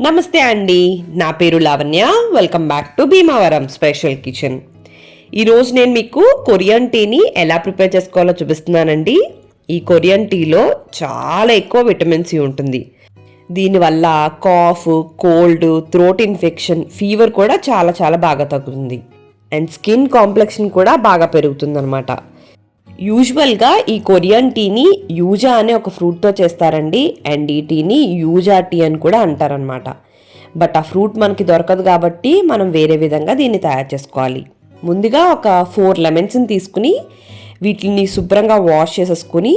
నమస్తే అండి, నా పేరు Lavanya. Welcome back to Bhimavaram special kitchen. ఈరోజు నేను మీకు కొరియన్ టీని ఎలా ప్రిపేర్ చేసుకోవాలో చూపిస్తున్నానండి. ఈ కొరియన్ టీలో చాలా ఎక్కువ విటమిన్ సి ఉంటుంది. దీనివల్ల cough, cold, throat infection, fever కూడా చాలా చాలా బాగా తగ్గుతుంది. అండ్ స్కిన్ కాంప్లెక్షన్ కూడా బాగా పెరుగుతుందన్నమాట. యూజువల్గా ఈ కొరియన్ టీని యూజా అనే ఒక ఫ్రూట్తో చేస్తారండి. అండ్ ఈ టీని యూజా టీ అని కూడా అంటారనమాట. బట్ ఆ ఫ్రూట్ మనకి దొరకదు కాబట్టి మనం వేరే విధంగా దీన్ని తయారు చేసుకోవాలి. ముందుగా ఒక 4 లెమన్స్ని తీసుకుని వీటిని శుభ్రంగా వాష్ చేసేసుకుని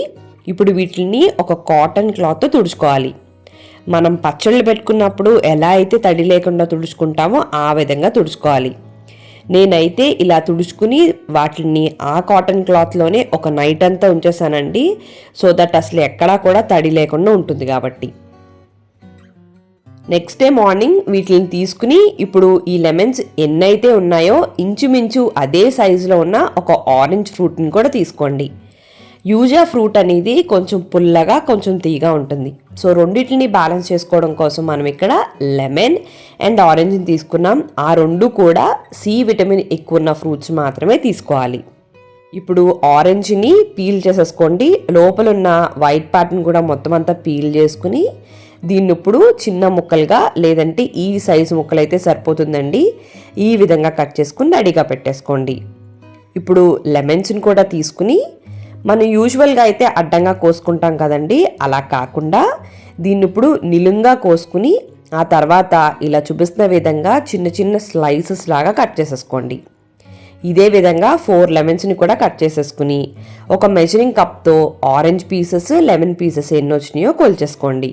ఇప్పుడు వీటిని ఒక కాటన్ క్లాత్తో తుడుచుకోవాలి. మనం పచ్చళ్ళు పెట్టుకున్నప్పుడు ఎలా అయితే తడి లేకుండా తుడుచుకుంటామో ఆ విధంగా తుడుచుకోవాలి. నేనైతే ఇలా తుడుచుకుని వాటిని ఆ కాటన్ క్లాత్లోనే ఒక నైట్ అంతా ఉంచేసానండి. సో దట్ అసలు ఎక్కడా కూడా తడి లేకుండా ఉంటుంది కాబట్టి. నెక్స్ట్ డే మార్నింగ్ వీటిని తీసుకుని ఇప్పుడు ఈ లెమన్స్ ఎన్నైతే ఉన్నాయో ఇంచుమించు అదే సైజులో ఉన్న ఒక ఆరెంజ్ ఫ్రూట్ని కూడా తీసుకోండి. యూజా ఫ్రూట్ అనేది కొంచెం పుల్లగా కొంచెం తీగా ఉంటుంది. సో రెండింటిని బ్యాలెన్స్ చేసుకోవడం కోసం మనం ఇక్కడ లెమన్ అండ్ ఆరెంజ్ని తీసుకున్నాం. ఆ రెండు కూడా సి విటమిన్ ఎక్కువ ఉన్న ఫ్రూట్స్ మాత్రమే తీసుకోవాలి. ఇప్పుడు ఆరెంజ్ని పీల్ చేసేసుకోండి. లోపల ఉన్న వైట్ పార్ట్ని కూడా మొత్తం అంతా పీల్ చేసుకుని దీన్ని ఇప్పుడు చిన్న ముక్కలుగా లేదంటే ఈ సైజు ముక్కలు అయితే సరిపోతుందండి. ఈ విధంగా కట్ చేసుకుని రెడీగా పెట్టేసుకోండి. ఇప్పుడు లెమన్స్ని కూడా తీసుకుని మనం యూజువల్గా అయితే అడ్డంగా కోసుకుంటాం కదండి, అలా కాకుండా దీన్ని ఇప్పుడు నిలుంగా కోసుకుని ఆ తర్వాత ఇలా చూపిస్తున్న విధంగా చిన్న చిన్న స్లైసెస్ లాగా కట్ చేసేసుకోండి. ఇదే విధంగా 4 లెమన్స్ని కూడా కట్ చేసేసుకుని ఒక మెజరింగ్ కప్తో ఆరెంజ్ పీసెస్, లెమన్ పీసెస్ ఎన్ని వచ్చినాయో కొలిచేసుకోండి.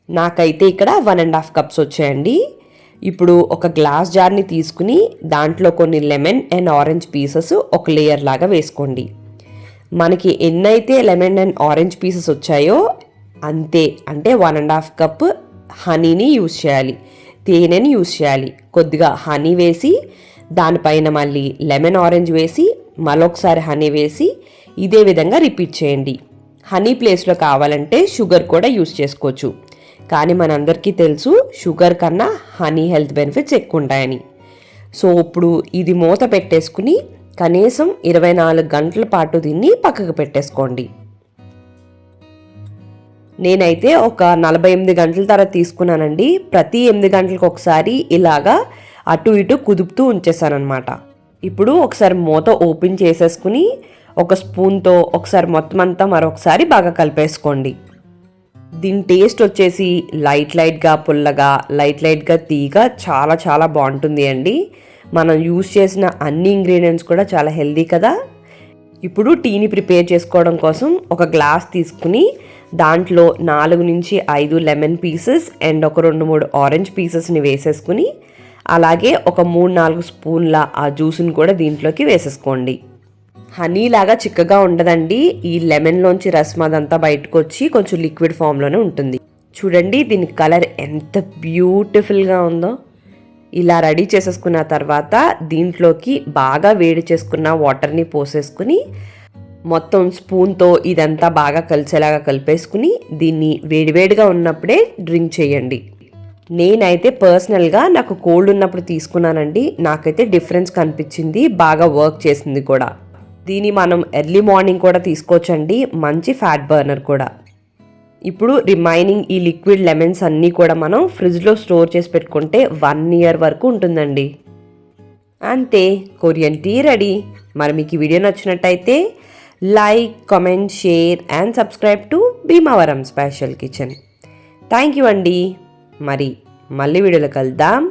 నాకైతే ఇక్కడ 1.5 కప్స్ వచ్చాయండి. ఇప్పుడు ఒక గ్లాస్ జార్ని తీసుకుని దాంట్లో కొన్ని లెమన్ అండ్ ఆరెంజ్ పీసెస్ ఒక లేయర్ లాగా వేసుకోండి. మనకి ఎన్నైతే లెమన్ అండ్ ఆరెంజ్ పీసెస్ వచ్చాయో అంతే, అంటే 1.5 కప్ హనీని యూజ్ చేయాలి, తేనెని యూజ్ చేయాలి. కొద్దిగా హనీ వేసి దానిపైన మళ్ళీ లెమన్ ఆరెంజ్ వేసి మరొకసారి హనీ వేసి ఇదే విధంగా రిపీట్ చేయండి. హనీ ప్లేస్లో కావాలంటే షుగర్ కూడా యూజ్ చేసుకోవచ్చు, కానీ మనందరికీ తెలుసు షుగర్ కన్నా హనీ హెల్త్ బెనిఫిట్స్ ఎక్కువ ఉంటాయని. సో ఇప్పుడు ఇది మూత పెట్టేసుకుని కనీసం 24 గంటల పాటు దీన్ని పక్కకు పెట్టేసుకోండి. నేనైతే ఒక 48 గంటల తర్వాత తీసుకున్నానండి. ప్రతి 8 గంటలకు ఒకసారి ఇలాగా అటు ఇటు కుదుపుతూ ఉంచేసానమాట. ఇప్పుడు ఒకసారి మూత ఓపెన్ చేసేసుకుని ఒక స్పూన్తో ఒకసారి మొత్తం అంతా మరొకసారి బాగా కలిపేసుకోండి. దీని టేస్ట్ వచ్చేసి లైట్గా పుల్లగా, లైట్గా తీగా చాలా చాలా బాగుంటుంది అండి. మనం యూజ్ చేసిన అన్ని ఇంగ్రీడియంట్స్ కూడా చాలా హెల్దీ కదా. ఇప్పుడు టీని ప్రిపేర్ చేసుకోవడం కోసం ఒక గ్లాస్ తీసుకుని దాంట్లో 4 నుంచి 5 లెమన్ పీసెస్ అండ్ ఒక 2-3 ఆరెంజ్ పీసెస్ని వేసేసుకుని అలాగే ఒక 3-4 స్పూన్ల ఆ జ్యూస్ని కూడా దీంట్లోకి వేసేసుకోండి. హనీ లాగా చిక్కగా ఉండదండి. ఈ లెమన్లోంచి రసం అదంతా బయటకు వచ్చి కొంచెం లిక్విడ్ ఫామ్లోనే ఉంటుంది. చూడండి దీని కలర్ ఎంత బ్యూటిఫుల్గా ఉందో. ఇలా రెడీ చేసేసుకున్న తర్వాత దీంట్లోకి బాగా వేడి చేసుకున్న వాటర్ని పోసేసుకుని మొత్తం స్పూన్తో ఇదంతా బాగా కలిసేలాగా కలిపేసుకుని దీన్ని వేడివేడిగా ఉన్నప్పుడే డ్రింక్ చేయండి. నేనైతే పర్సనల్గా నాకు కోల్డ్ ఉన్నప్పుడు తీసుకున్నానండి. నాకైతే డిఫరెన్స్ కనిపించింది, బాగా వర్క్ చేసింది కూడా. దీన్ని మనం ఎర్లీ మార్నింగ్ కూడా తీసుకోవచ్చండి, మంచి ఫ్యాట్ బర్నర్ కూడా. ఇప్పుడు రిమైనింగ్ ఈ లిక్విడ్ లెమన్స్ అన్నీ కూడా మనం ఫ్రిడ్జ్లో స్టోర్ చేసి పెట్టుకుంటే 1 ఇయర్ వరకు ఉంటుందండి. అంతే, కొరియన్ టీ రెడీ. మరి మీకు ఈ వీడియో నచ్చినట్టయితే like, comment, share and subscribe to Bhimavaram special kitchen. Thank you అండి. మరి మళ్ళీ వీడియోలో కలుద్దాం.